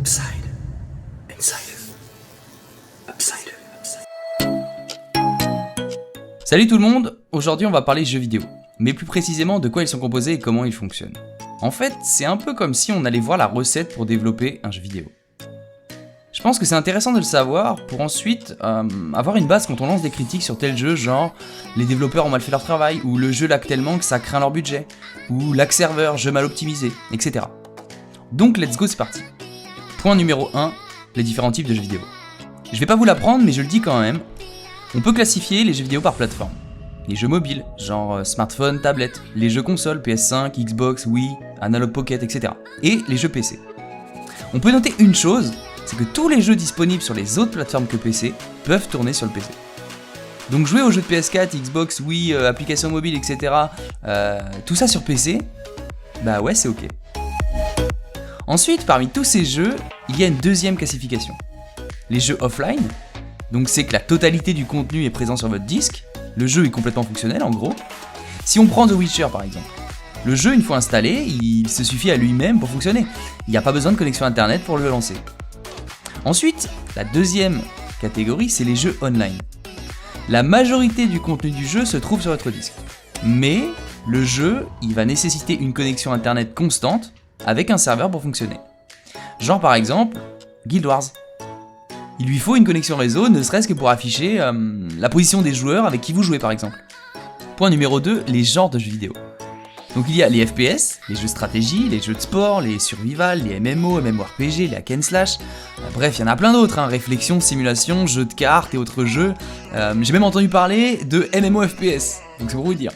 Upside. Inside. Upside. Salut tout le monde, aujourd'hui on va parler jeux vidéo, mais plus précisément de quoi ils sont composés et comment ils fonctionnent. En fait, c'est un peu comme si on allait voir la recette pour développer un jeu vidéo. Je pense que c'est intéressant de le savoir pour ensuite avoir une base quand on lance des critiques sur tel jeu, genre les développeurs ont mal fait leur travail, ou le jeu lag tellement que ça craint leur budget, ou lag serveur, jeu mal optimisé, etc. Donc let's go, c'est parti. Point numéro 1, les différents types de jeux vidéo. Je vais pas vous l'apprendre, mais je le dis quand même. On peut classifier les jeux vidéo par plateforme. Les jeux mobiles, genre smartphone, tablette, les jeux consoles, PS5, Xbox, Wii, Analog Pocket, etc. Et les jeux PC. On peut noter une chose, c'est que tous les jeux disponibles sur les autres plateformes que PC peuvent tourner sur le PC. Donc jouer aux jeux de PS4, Xbox, Wii, applications mobiles, etc. Tout ça sur PC, bah ouais, c'est ok. Ensuite, parmi tous ces jeux, il y a une deuxième classification. Les jeux offline, donc c'est que la totalité du contenu est présent sur votre disque, le jeu est complètement fonctionnel en gros. Si on prend The Witcher par exemple, le jeu une fois installé, il se suffit à lui-même pour fonctionner. Il n'y a pas besoin de connexion internet pour le lancer. Ensuite, la deuxième catégorie, c'est les jeux online. La majorité du contenu du jeu se trouve sur votre disque. Mais le jeu, il va nécessiter une connexion internet constante avec un serveur pour fonctionner. Genre par exemple, Guild Wars. Il lui faut une connexion réseau, ne serait-ce que pour afficher la position des joueurs avec qui vous jouez par exemple. Point numéro 2, les genres de jeux vidéo. Donc il y a les FPS, les jeux de stratégie, les jeux de sport, les survival, les MMO, MMORPG, les hack and slash. Bref, il y en a plein d'autres, réflexion, simulation, jeux de cartes et autres jeux. J'ai même entendu parler de MMO-FPS, donc c'est pour vous dire.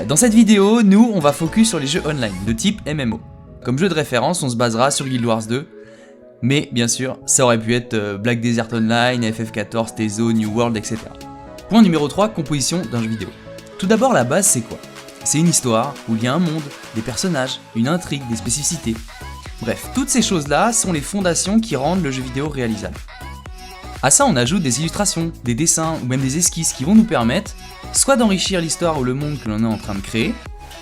Dans cette vidéo, nous, on va focus sur les jeux online, de type MMO. Comme jeu de référence, on se basera sur Guild Wars 2, mais bien sûr, ça aurait pu être Black Desert Online, FF14, Tezo, New World, etc. Point numéro 3, composition d'un jeu vidéo. Tout d'abord, la base, c'est quoi ? C'est une histoire où il y a un monde, des personnages, une intrigue, des spécificités. Bref, toutes ces choses-là sont les fondations qui rendent le jeu vidéo réalisable. À ça, on ajoute des illustrations, des dessins ou même des esquisses qui vont nous permettre soit d'enrichir l'histoire ou le monde que l'on est en train de créer,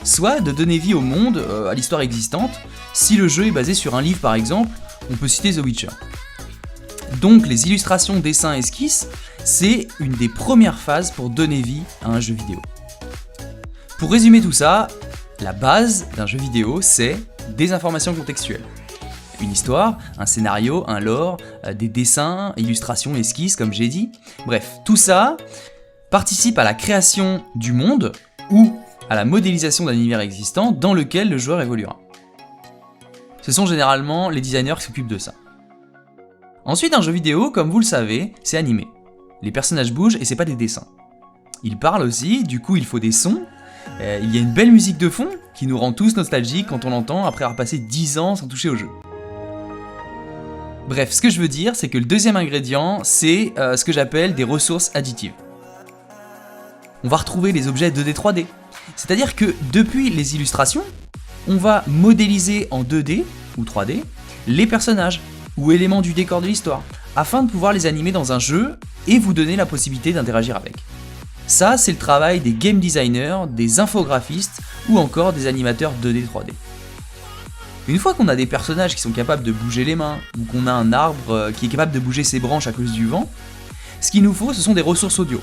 soit de donner vie au monde, à l'histoire existante. Si le jeu est basé sur un livre par exemple, on peut citer The Witcher. Donc les illustrations, dessins, esquisses, c'est une des premières phases pour donner vie à un jeu vidéo. Pour résumer tout ça, la base d'un jeu vidéo, c'est des informations contextuelles. Une histoire, un scénario, un lore, des dessins, illustrations, esquisses, comme j'ai dit. Bref, tout ça participe à la création du monde ou à la modélisation d'un univers existant dans lequel le joueur évoluera. Ce sont généralement les designers qui s'occupent de ça. Ensuite, un jeu vidéo, comme vous le savez, c'est animé. Les personnages bougent et c'est pas des dessins. Ils parlent aussi, du coup il faut des sons. Il y a une belle musique de fond qui nous rend tous nostalgiques quand on l'entend après avoir passé 10 ans sans toucher au jeu. Bref, ce que je veux dire, c'est que le deuxième ingrédient, c'est ce que j'appelle des ressources additives. On va retrouver les objets 2D, 3D. C'est-à-dire que depuis les illustrations, on va modéliser en 2D ou 3D les personnages ou éléments du décor de l'histoire, afin de pouvoir les animer dans un jeu et vous donner la possibilité d'interagir avec. Ça, c'est le travail des game designers, des infographistes ou encore des animateurs 2D 3D. Une fois qu'on a des personnages qui sont capables de bouger les mains, ou qu'on a un arbre qui est capable de bouger ses branches à cause du vent, ce qu'il nous faut, ce sont des ressources audio.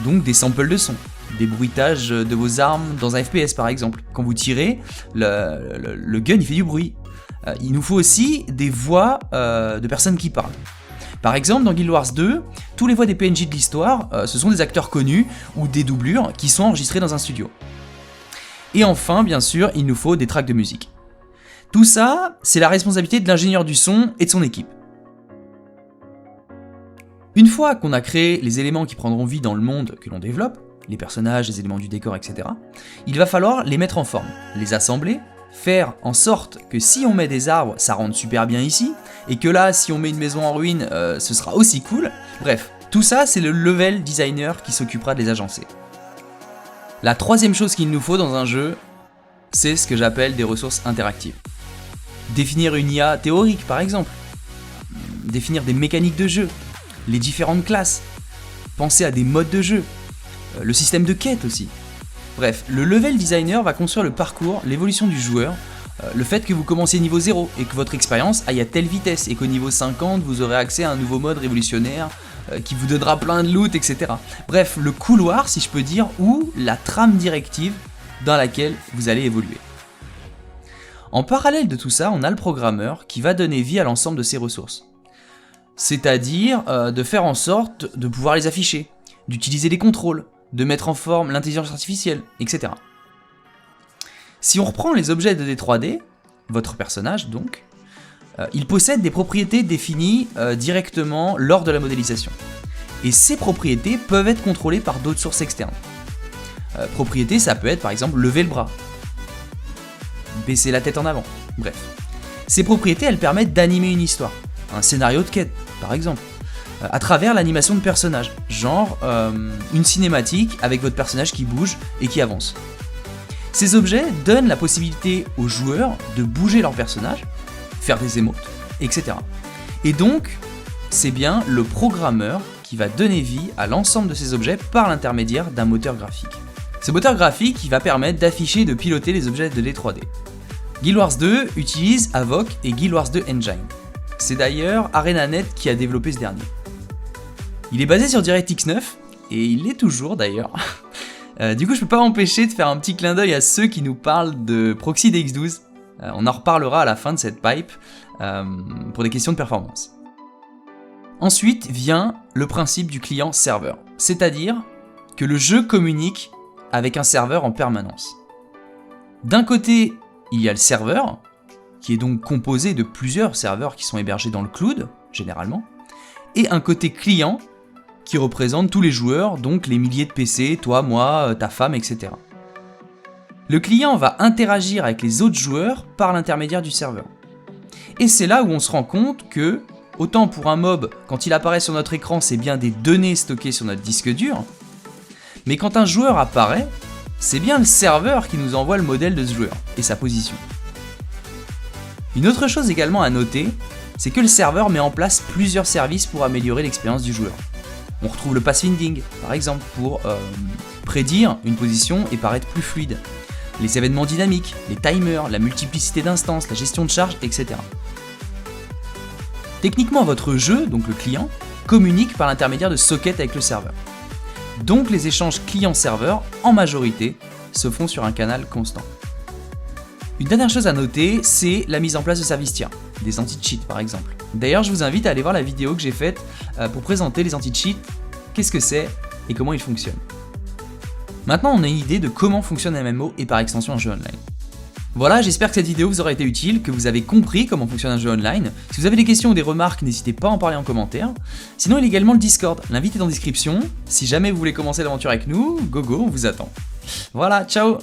Donc des samples de son, des bruitages de vos armes dans un FPS par exemple. Quand vous tirez, le gun il fait du bruit. Il nous faut aussi des voix de personnes qui parlent. Par exemple, dans Guild Wars 2, tous les voix des PNJ de l'histoire, ce sont des acteurs connus ou des doublures qui sont enregistrés dans un studio. Et enfin, bien sûr, il nous faut des tracks de musique. Tout ça, c'est la responsabilité de l'ingénieur du son et de son équipe. Une fois qu'on a créé les éléments qui prendront vie dans le monde que l'on développe, les personnages, les éléments du décor, etc., il va falloir les mettre en forme, les assembler, faire en sorte que si on met des arbres, ça rentre super bien ici, et que là, si on met une maison en ruine, ce sera aussi cool. Bref, tout ça, c'est le level designer qui s'occupera de les agencer. La troisième chose qu'il nous faut dans un jeu, c'est ce que j'appelle des ressources interactives. Définir une IA théorique, par exemple. Définir des mécaniques de jeu, les différentes classes. Penser à des modes de jeu, le système de quête aussi. Bref, le level designer va construire le parcours, l'évolution du joueur, Le fait que vous commenciez niveau 0 et que votre expérience aille à telle vitesse et qu'au niveau 50 vous aurez accès à un nouveau mode révolutionnaire qui vous donnera plein de loot, etc. Bref, le couloir, si je peux dire, ou la trame directive dans laquelle vous allez évoluer. En parallèle de tout ça, on a le programmeur qui va donner vie à l'ensemble de ces ressources. C'est-à-dire de faire en sorte de pouvoir les afficher, d'utiliser les contrôles, de mettre en forme l'intelligence artificielle, etc. Si on reprend les objets de D3D, votre personnage donc, il possède des propriétés définies directement lors de la modélisation. Et ces propriétés peuvent être contrôlées par d'autres sources externes. Propriétés, ça peut être par exemple lever le bras, baisser la tête en avant, bref. Ces propriétés, elles permettent d'animer une histoire, un scénario de quête par exemple, à travers l'animation de personnages, genre une cinématique avec votre personnage qui bouge et qui avance. Ces objets donnent la possibilité aux joueurs de bouger leur personnage, faire des émotes, etc. Et donc, c'est bien le programmeur qui va donner vie à l'ensemble de ces objets par l'intermédiaire d'un moteur graphique. Ce moteur graphique il va permettre d'afficher et de piloter les objets de D3D. Guild Wars 2 utilise Avoc et Guild Wars 2 Engine. C'est d'ailleurs ArenaNet qui a développé ce dernier. Il est basé sur DirectX 9, et il l'est toujours d'ailleurs. Du coup, je peux pas m'empêcher de faire un petit clin d'œil à ceux qui nous parlent de Proxy DX12. On en reparlera à la fin de cette pipe pour des questions de performance. Ensuite vient le principe du client-serveur, c'est-à-dire que le jeu communique avec un serveur en permanence. D'un côté, il y a le serveur, qui est donc composé de plusieurs serveurs qui sont hébergés dans le cloud, généralement, et un côté client, qui représente tous les joueurs, donc les milliers de PC, toi, moi, ta femme, etc. Le client va interagir avec les autres joueurs par l'intermédiaire du serveur. Et c'est là où on se rend compte que, autant pour un mob, quand il apparaît sur notre écran, c'est bien des données stockées sur notre disque dur, mais quand un joueur apparaît, c'est bien le serveur qui nous envoie le modèle de ce joueur et sa position. Une autre chose également à noter, c'est que le serveur met en place plusieurs services pour améliorer l'expérience du joueur. On retrouve le pathfinding, par exemple, pour prédire une position et paraître plus fluide. Les événements dynamiques, les timers, la multiplicité d'instances, la gestion de charge, etc. Techniquement, votre jeu, donc le client, communique par l'intermédiaire de sockets avec le serveur. Donc les échanges client-serveur, en majorité, se font sur un canal constant. Une dernière chose à noter, c'est la mise en place de services tiers, des anti-cheats par exemple. D'ailleurs, je vous invite à aller voir la vidéo que j'ai faite pour présenter les anti-cheats, qu'est-ce que c'est et comment ils fonctionnent. Maintenant, on a une idée de comment fonctionne un MMO et par extension un jeu online. Voilà, j'espère que cette vidéo vous aura été utile, que vous avez compris comment fonctionne un jeu online. Si vous avez des questions ou des remarques, n'hésitez pas à en parler en commentaire. Sinon, il y a également le Discord, l'invite est en description. Si jamais vous voulez commencer l'aventure avec nous, go go, on vous attend. Voilà, ciao!